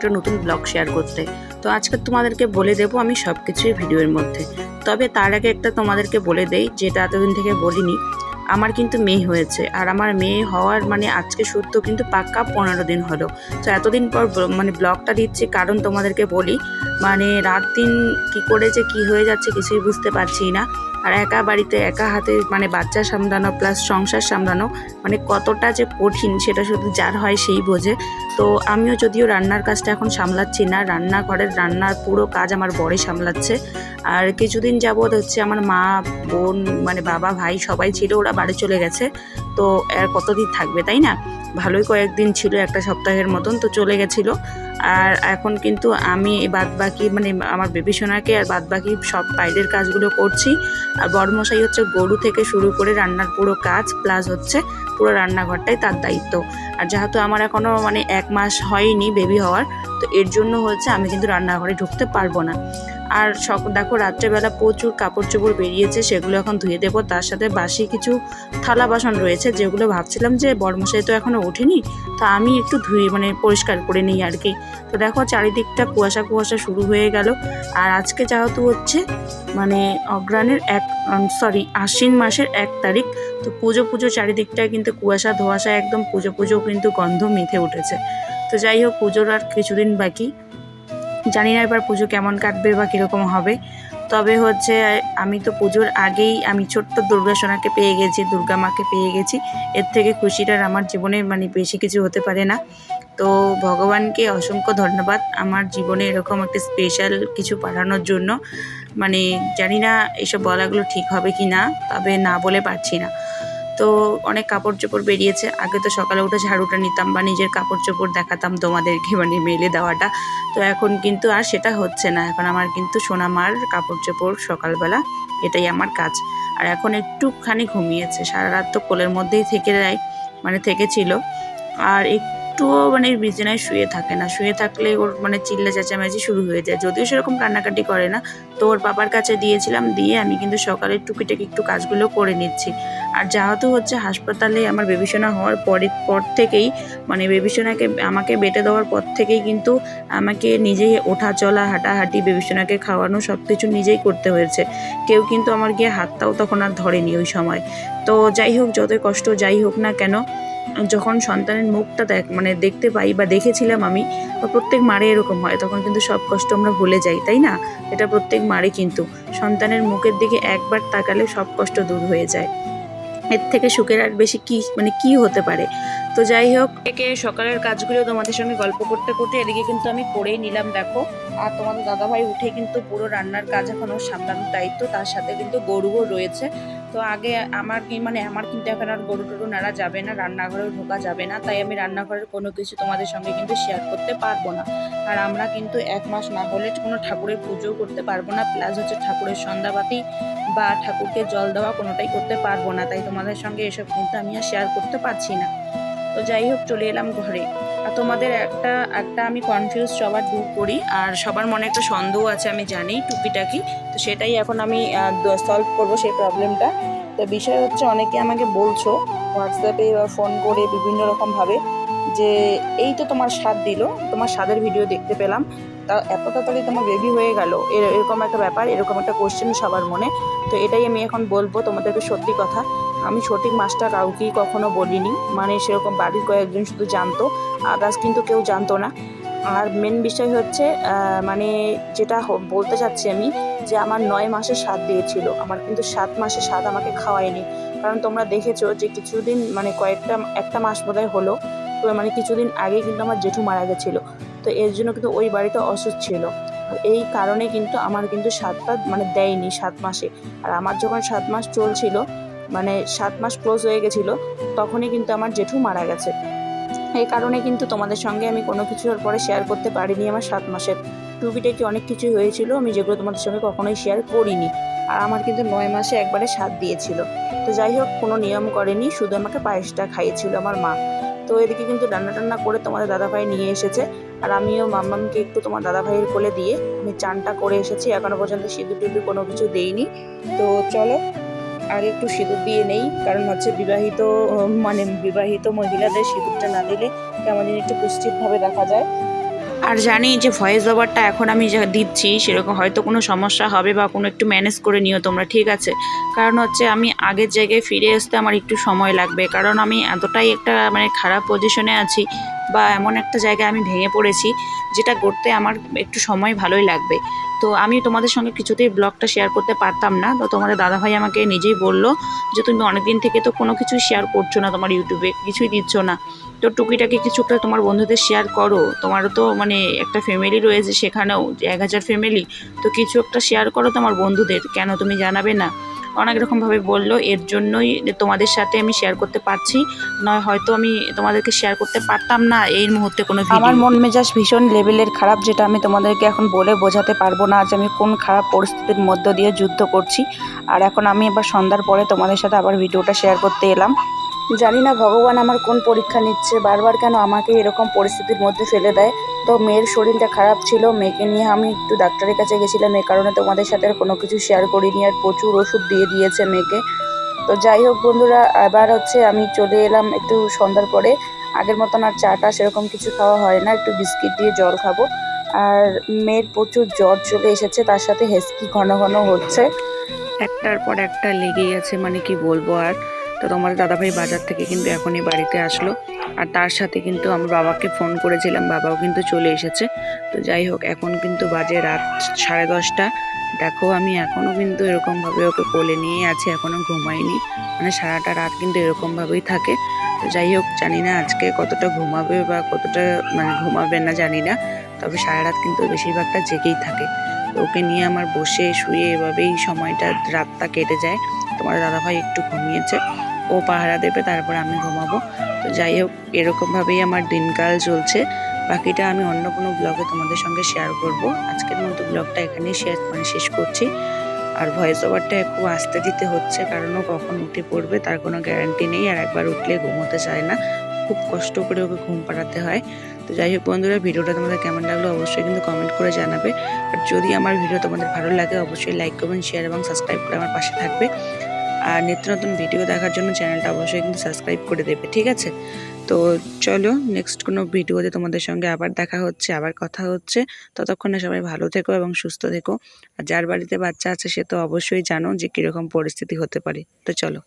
একটা নতুন blog share করতে। তো আজকে তোমাদেরকে বলে দেবো আমি সব কিছুই ভিডিওর মধ্যে। তবে তার আগে একটা তোমাদেরকে বলে দেই, যেটা এতদিন থেকে বলিনি। আমার কিন্তু মেয়ে হয়েছে, আর আমার মেয়ে হওয়ার মানে আজকে সত্য কিন্তু পাক্কা 15 দিন হলো। তো এতদিন পর মানে ব্লগটা দিচ্ছি, কারণ তোমাদেরকে বলি মানে রাত দিন কী করে যে কী হয়ে যাচ্ছে কিছুই বুঝতে পারছি না। আর একা বাড়িতে একা হাতে মানে বাচ্চা সামলানো প্লাস সংসার সামলানো মানে কতটা যে কঠিন সেটা শুধু যার হয় সেই বোঝে। তো আমিও যদিও রান্নার কাজটা এখন সামলাচ্ছি না, রান্নাঘরের রান্নার পুরো কাজ আমার বড়ই সামলাচ্ছে। আর কিছুদিন যাবৎ হচ্ছে আমার মা, বোন মানে বাবা, ভাই সবাই ছিল, ওরা বাড়ি চলে গেছে। তো আর কতদিন থাকবে, তাই না? ভালোই কয়েকদিন ছিল, একটা সপ্তাহের মতন তো চলে গেছিলো। আর এখন কিন্তু আমি বাদবাকি মানে আমার বেবি সোনাকে আর বাদবাকি সব বাইরের কাজগুলো করছি। আর বড়মশাই হচ্ছে গরু থেকে শুরু করে রান্নার পুরো কাজ প্লাস হচ্ছে পুরো রান্নাঘরটাই তার দায়িত্ব। আর যেহেতু আমার এখনও মানে 1 মাস হয়নি বেবি হওয়ার, তো এর জন্য হচ্ছে আমি কিন্তু রান্নাঘরে ঢুকতে পারবো না। আর দেখো রাত্রেবেলা প্রচুর কাপড় চোপড় বেরিয়েছে, সেগুলো এখন ধুয়ে দেবো। তার সাথে বাসি কিছু থালা বাসন রয়েছে, যেগুলো ভাবছিলাম যে বড়মশাই তো এখনও ওঠেনি, তো আমি একটু ধুয়ে মানে পরিষ্কার করে নিই আর কি। তো দেখো চারিদিকটা কুয়াশা কুয়াশা শুরু হয়ে গেল। আর আজকে যেহেতু হচ্ছে মানে অগ্রহায়ণের আশ্বিন মাসের 1 তারিখ, তো পুজো চারিদিকটায় কিন্তু কুয়াশা ধোঁয়াশা, একদম পুজো কিন্তু গন্ধ মেখে উঠেছে। তো যাই হোক, পুজোর আর কিছুদিন বাকি, জানি না এবার পুজো কেমন কাটবে বা কীরকম হবে। তবে হচ্ছে আমি তো পুজোর আগেই আমি ছোট্ট দুর্গা সোনাকে পেয়ে গেছি, দুর্গা মাকে পেয়ে গেছি। এর থেকে খুশিটার আমার জীবনে মানে বেশি কিছু হতে পারে না। তো ভগবানকে অসংখ্য ধন্যবাদ আমার জীবনে এরকম একটা স্পেশাল কিছু পাঠানোর জন্য। মানে জানি না এসব বলাগুলো ঠিক হবে কি না, তবে না বলে পারছি না। তো অনেক কাপড় চোপড় বেরিয়েছে। আগে তো সকালে উঠে ঝাড়ুটা নিতাম বা নিজের কাপড় চোপড় দেখাতাম তোমাদেরকে, মানে মেলে দেওয়াটা। তো এখন কিন্তু আর সেটা হচ্ছে না। এখন আমার কিন্তু সোনামার কাপড় চোপড় সকালবেলা, এটাই আমার কাজ। আর এখন একটুখানি ঘুমিয়েছে, সারা রাত তো কোলের মধ্যেই থেকেছিল। আর একটুও মানে বিছানায় শুয়ে থাকে না, শুয়ে থাকলে ওর মানে চিল্লা চেঁচামেচি শুরু হয়ে যায়। যদিও সেরকম কান্নাকাটি করে না। তো ওর বাবার কাছে দিয়েছিলাম, দিয়ে আমি কিন্তু সকালে টুকিটাকি একটু কাজগুলো করে নিচ্ছি। আর যেহেতু হচ্ছে হাসপাতালে আমার বেবিসোনা হওয়ার পর থেকেই মানে বেবিসোনাকে আমাকে বেটে দেওয়ার পর থেকেই কিন্তু আমাকে নিজেই ওঠা চলা, হাঁটাহাঁটি, বেবিসোনাকে খাওয়ানো সব কিছু নিজেই করতে হয়েছে। কেউ কিন্তু আমার গিয়ে হাতটাও তখন আর ধরেনি ওই সময়। তো যাই হোক, যতই কষ্ট যাই হোক না কেন, যখন সন্তানের মুখটা দেখতে পাই বা দেখেছিলাম আমি, বা প্রত্যেক মারে এরকম হয়, তখন কিন্তু সব কষ্ট আমরা ভুলে যাই, তাই না? এটা প্রত্যেক মারে কিন্তু সন্তানের মুখের দিকে একবার তাকালে সব কষ্ট দূর হয়ে যায়। এর থেকে সুখের আর বেশি কি হতে পারে। তো যাই হোক, একে সকালের কাজগুলো তোমাদের সঙ্গে গল্প করতে করতে এদিকে কিন্তু আমি করেই নিলাম দেখো। আর তোমাদের দাদাভাই উঠে কিন্তু পুরো রান্নার কাজ এখনও সামলানোর দায়িত্ব, তার সাথে কিন্তু গরুও রয়েছে। তো আগে আমার কিন্তু এখন আর গরু টরু নাড়া যাবে না, রান্নাঘরেও ঢোকা যাবে না, তাই আমি রান্নাঘরের কোনো কিছু তোমাদের সঙ্গে কিন্তু শেয়ার করতে পারবো না। আর আমরা কিন্তু 1 মাস না হলে কোনো ঠাকুরের পুজোও করতে পারবো না, প্লাস হচ্ছে ঠাকুরের সন্ধ্যাবাতি বা ঠাকুরকে জল দেওয়া কোনোটাই করতে পারবো না, তাই তোমাদের সঙ্গে এসব কিন্তু আমি আর শেয়ার করতে পারছি না। তো যাই হোক, চলে এলাম ঘরে। আর তোমাদের একটা আমি কনফিউজ সবার দূর করি, আর সবার মনে একটা সন্দেহ আছে আমি জানি টুকিটাকি, তো সেটাই এখন আমি সলভ করবো সেই প্রবলেমটা। তো বিষয় হচ্ছে, অনেকে আমাকে বলছো হোয়াটসঅ্যাপে বা ফোন করে বিভিন্ন রকমভাবে যে এই তো তোমার স্বাদ দিল, তোমার স্বাদের ভিডিও দেখতে পেলাম, তা এত তাড়াতাড়ি তোমার বেবি হয়ে গেল, এরকম একটা ব্যাপার, এরকম একটা কোশ্চেন সবার মনে। তো এটাই আমি এখন বলবো তোমাদেরকে সত্যি কথা। আমি সঠিক মাসটা কাউকেই কখনো বলিনি, মানে সেরকম বাড়ির কয়েকজন শুধু জানতো, আদার্স কিন্তু কেউ জানতো না। আর মেন বিষয় হচ্ছে মানে যেটা বলতে চাচ্ছি আমি, যে আমার 9 মাসের স্বাদ দিয়েছিল, আমার কিন্তু 7 মাসের স্বাদ আমাকে খাওয়ায়নি। কারণ তোমরা দেখেছো যে কিছুদিন মানে একটা মাস বোধহয় হলো, তো মানে কিছুদিন আগে কিন্তু আমার জেঠু মারা গেছিলো। তো এর জন্য কিন্তু ওই বাড়িতে অসুস্থ ছিল, এই কারণে কিন্তু আমার কিন্তু স্বাদটা মানে দেয়নি 7 মাসে। আর আমার যখন 7 মাস চলছিল, মানে 7 মাস ক্লোজ হয়ে গেছিলো, তখনই কিন্তু আমার জেঠু মারা গেছে। এই কারণে কিন্তু তোমাদের সঙ্গে আমি কোনো কিছুর পরে শেয়ার করতে পারিনি আমার 7 মাসের টুকিটাকি অনেক কিছুই হয়েছিল, আমি যেগুলো তোমাদের সঙ্গে কখনোই শেয়ার করিনি। আর আমার কিন্তু 9 মাসে একবারে স্বাদ দিয়েছিল। তো যাই হোক, কোনো নিয়ম করেনি, শুধু আমাকে পায়েসটা খাইয়েছিল আমার মা। তো এদিকে কিন্তু রান্না টান্না করে তোমাদের দাদাভাই নিয়ে এসেছে, আর আমিও মাম্মামকে একটু তোমার দাদাভাইয়ের কোলে দিয়ে আমি চানটা করে এসেছি। এখনও পর্যন্ত সিঁদুর টিঁদুর কোনো কিছু দেইনি। তো চলো আগে একটু সিঁদুর দিয়ে নেই, কারণ হচ্ছে বিবাহিত মহিলাদের সিঁদুরটা না দিলে কেমন যেন একটু কুৎসিতভাবে দেখা যায়। আর জানি যে ভয়েস ওভারটা এখন আমি যা দিচ্ছি সেরকম হয়তো কোনো সমস্যা হবে বা কোনো একটু ম্যানেজ করে নিও তোমরা, ঠিক আছে? কারণ হচ্ছে আমি আগের জায়গায় ফিরে আসতে আমার একটু সময় লাগবে, কারণ আমি এতটাই একটা মানে খারাপ পজিশনে আছি বা এমন একটা জায়গায় আমি ভেঙে পড়েছি যেটা করতে আমার একটু সময় ভালোই লাগবে। তো আমি তোমাদের সঙ্গে কিছুতেই ব্লগটা শেয়ার করতে পারতাম না। তো তোমাদের দাদাভাই আমাকে নিজেই বলল যে তুমি অনেকদিন থেকে তো কোনো কিছুই শেয়ার করছো না, তোমার ইউটিউবে কিছুই দিচ্ছ না, তো টুকিটাকি কিছু একটা তোমার বন্ধুদের শেয়ার করো। তোমারও তো মানে একটা ফ্যামিলি রয়েছে, সেখানেও 1000 ফ্যামিলি, তো কিছু একটা শেয়ার করো তোমার বন্ধুদের, কেন তুমি জানাবে না? অনেক রকমভাবে বললো, এর জন্যই তোমাদের সাথে আমি শেয়ার করতে পারছি, নয় হয়তো আমি তোমাদেরকে শেয়ার করতে পারতাম না এই মুহূর্তে কোনো ভিডিও। আমার মন মেজাজ ভীষণ লেভেলের খারাপ, যেটা আমি তোমাদেরকে এখন বলে বোঝাতে পারবো না, আজ আমি কোন খারাপ পরিস্থিতির মধ্য দিয়ে যুদ্ধ করছি। আর এখন আমি এবার সন্ধ্যার পরে তোমাদের সাথে আবার ভিডিওটা শেয়ার করতে এলাম। জানি না ভগবান আমার কোন পরীক্ষা নিচ্ছে, বারবার কেন আমাকে এরকম পরিস্থিতির মধ্যে ফেলে দেয়। তো মেয়ের শরীরটা খারাপ ছিল, মেয়েকে নিয়ে আমি একটু ডাক্তারের কাছে গেছিলাম, এই কারণে তোমাদের সাথে আর কোনো কিছু শেয়ার করিনি, আর প্রচুর ওষুধ দিয়ে দিয়েছে মেয়েকে। তো যাই হোক বন্ধুরা, আবার হচ্ছে আমি চলে এলাম একটু সন্ধ্যার পরে। আগের মতন আর চাটা সেরকম কিছু খাওয়া হয় না, একটু বিস্কিট দিয়ে জল খাবো। আর মেয়ের প্রচুর জ্বর চলে এসেছে, তার সাথে হেঁচকি ঘন ঘন হচ্ছে, একটার পর একটা লেগেই আছে, মানে কি বলবো আর। তো তোমার দাদাভাই বাজার থেকে কিন্তু এখনই বাড়িতে আসলো, আর তার সাথে কিন্তু আমার বাবাকে ফোন করেছিলাম, বাবাও কিন্তু চলে এসেছে। তো যাই হোক, এখন কিন্তু বাজে রাত 10:30। দেখো আমি এখনও কিন্তু এরকমভাবে ওকে কোলে নিয়ে আছি, এখনও ঘুমাইনি, মানে সারাটা রাত কিন্তু এরকমভাবেই থাকে। তো যাই হোক, জানি না আজকে কতটা ঘুমাবে বা কতটা মানে ঘুমাবে না জানি না, তবে সারা রাত কিন্তু বেশিরভাগটা জেগেই থাকে। তো ওকে নিয়ে আমার বসে শুয়ে এভাবেই সময়টা রাতটা কেটে যায়। তোমার দাদাভাই একটু ঘুমিয়েছে, ও পাহারা দেবে, তারপর আমি ঘুমাবো। তো যাই হোক, এরকমভাবেই আমার দিনকাল চলছে। বাকিটা আমি অন্য কোনো ব্লগে তোমাদের সঙ্গে শেয়ার করব। আজকের মতো ব্লগটা এখানেই শেষ করছি। আর ভয়েস ওভারটা খুব আস্তে দিতে হচ্ছে, কারণ ও কখন উঠে পড়বে তার কোনো গ্যারান্টি নেই, আর একবার উঠলে ঘুমোতে চায় না, খুব কষ্ট করে ওকে ঘুম পাড়াতে হয়। তো যাই হোক বন্ধুরা, ভিডিওটা তোমাদের কেমন লাগলো অবশ্যই কিন্তু কমেন্ট করে জানাবে। আর যদি আমার ভিডিও তোমাদের ভালো লাগে অবশ্যই লাইক করবেন, শেয়ার এবং সাবস্ক্রাইব করে আমার পাশে থাকবে। আর নিত্য নতুন ভিডিও দেখার জন্য চ্যানেলটা অবশ্যই কিন্তু সাবস্ক্রাইব করে দেবে, ঠিক আছে? তো চলো, নেক্সট কোনো ভিডিওতে তোমাদের সঙ্গে আবার দেখা হচ্ছে, আবার কথা হচ্ছে। ততক্ষণে সবাই ভালো থেকো এবং সুস্থ থেকো। আর যার বাড়িতে বাচ্চা আছে সে তো অবশ্যই জানো যে কীরকম পরিস্থিতি হতে পারে। তো চলো।